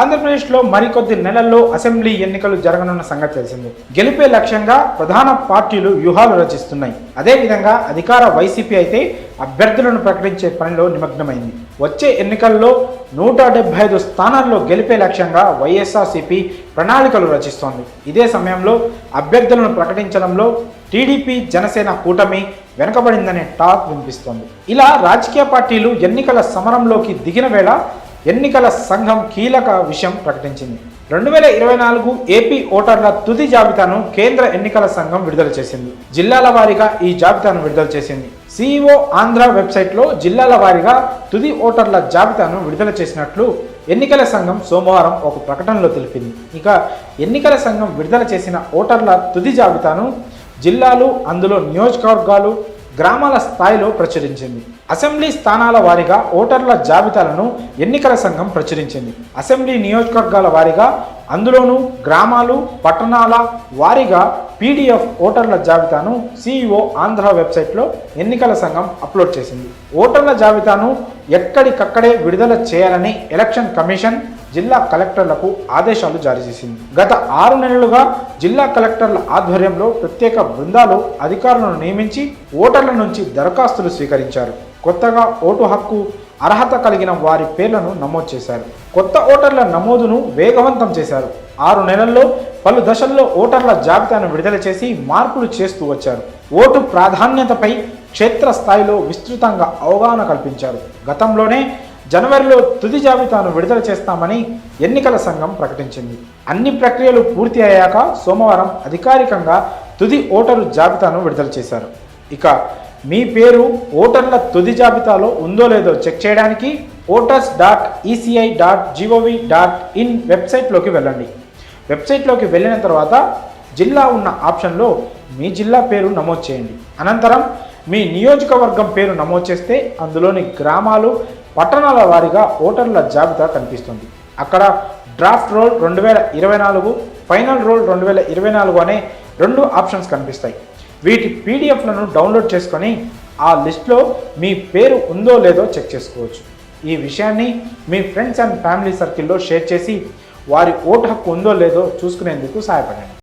ఆంధ్రప్రదేశ్లో మరికొద్ది నెలల్లో అసెంబ్లీ ఎన్నికలు జరగనున్న సంగతి తెలిసింది. గెలిపే లక్ష్యంగా ప్రధాన పార్టీలు వ్యూహాలు రచిస్తున్నాయి. అదేవిధంగా అధికార వైసీపీ అయితే అభ్యర్థులను ప్రకటించే పనిలో నిమగ్నమైంది. వచ్చే ఎన్నికల్లో 175 స్థానాల్లో గెలిపే లక్ష్యంగా వైఎస్ఆర్సీపీ ప్రణాళికలు రచిస్తోంది. ఇదే సమయంలో అభ్యర్థులను ప్రకటించడంలో టీడీపీ జనసేన కూటమి వెనుకబడిందనే టాక్ వినిపిస్తోంది. ఇలా రాజకీయ పార్టీలు ఎన్నికల సమరంలోకి దిగిన వేళ ఎన్నికల సంఘం కీలక విషయం ప్రకటించింది. 2024 ఏపీ ఓటర్ల తుది జాబితాను కేంద్ర ఎన్నికల సంఘం విడుదల చేసింది. జిల్లాల వారీగా ఈ జాబితాను విడుదల చేసింది. సిఇఓ ఆంధ్ర వెబ్సైట్లో జిల్లాల వారీగా తుది ఓటర్ల జాబితాను విడుదల చేసినట్లు ఎన్నికల సంఘం సోమవారం ఒక ప్రకటనలో తెలిపింది. ఇక ఎన్నికల సంఘం విడుదల చేసిన ఓటర్ల తుది జాబితాను జిల్లాలు, అందులో నియోజకవర్గాలు, గ్రామాల స్థాయిలో ప్రచురించింది. అసెంబ్లీ స్థానాల వారీగా ఓటర్ల జాబితాలను ఎన్నికల సంఘం ప్రచురించింది. అసెంబ్లీ నియోజకవర్గాల వారీగా, అందులోనూ గ్రామాలు, పట్టణాల వారీగా పీడీఎఫ్ ఓటర్ల జాబితాను సిఇఓ ఆంధ్ర వెబ్సైట్లో ఎన్నికల సంఘం అప్లోడ్ చేసింది. ఓటర్ల జాబితాను ఎక్కడికక్కడే విడుదల చేయాలని ఎలక్షన్ కమిషన్ జిల్లా కలెక్టర్లకు ఆదేశాలు జారీ చేసింది. గత 6 నెలలుగా జిల్లా కలెక్టర్ల ఆధ్వర్యంలో ప్రత్యేక బృందాలు అధికారులను నియమించి ఓటర్ల నుంచి దరఖాస్తులు స్వీకరించారు. కొత్తగా ఓటు హక్కు అర్హత కలిగిన వారి పేర్లను నమోదు చేశారు. కొత్త ఓటర్ల నమోదును వేగవంతం చేశారు. 6 నెలల్లో పలు దశల్లో ఓటర్ల జాబితాను విడుదల చేసి మార్పులు చేస్తూ వచ్చారు. ఓటు ప్రాధాన్యతపై క్షేత్రస్థాయిలో విస్తృతంగా అవగాహన కల్పించారు. గతంలోనే జనవరిలో తుది జాబితాను విడుదల చేస్తామని ఎన్నికల సంఘం ప్రకటించింది. అన్ని ప్రక్రియలు పూర్తి అయ్యాక సోమవారం అధికారికంగా తుది ఓటరు జాబితాను విడుదల చేశారు. ఇక మీ పేరు ఓటర్ల తుది జాబితాలో ఉందో లేదో చెక్ చేయడానికి voters.eci.gov.in వెబ్సైట్లోకి వెళ్ళండి. వెబ్సైట్లోకి వెళ్ళిన తర్వాత జిల్లా ఉన్న ఆప్షన్లో మీ జిల్లా పేరు నమోదు చేయండి. అనంతరం మీ నియోజకవర్గం పేరు నమోదు చేస్తే అందులోని గ్రామాలు, పట్టణాల వారీగా ఓటర్ల జాబితా కనిపిస్తుంది. అక్కడ డ్రాఫ్ట్ రోల్ 2024, ఫైనల్ రోల్ 2024 అనే 2 ఆప్షన్స్ కనిపిస్తాయి. వీటి పీడిఎఫ్లను డౌన్లోడ్ చేసుకొని ఆ లిస్ట్లో మీ పేరు ఉందో లేదో చెక్ చేసుకోవచ్చు. ఈ విషయాన్ని మీ ఫ్రెండ్స్ అండ్ ఫ్యామిలీ సర్కిల్లో షేర్ చేసి వారి ఓటు హక్కు ఉందో లేదో చూసుకునేందుకు సహాయపడండి.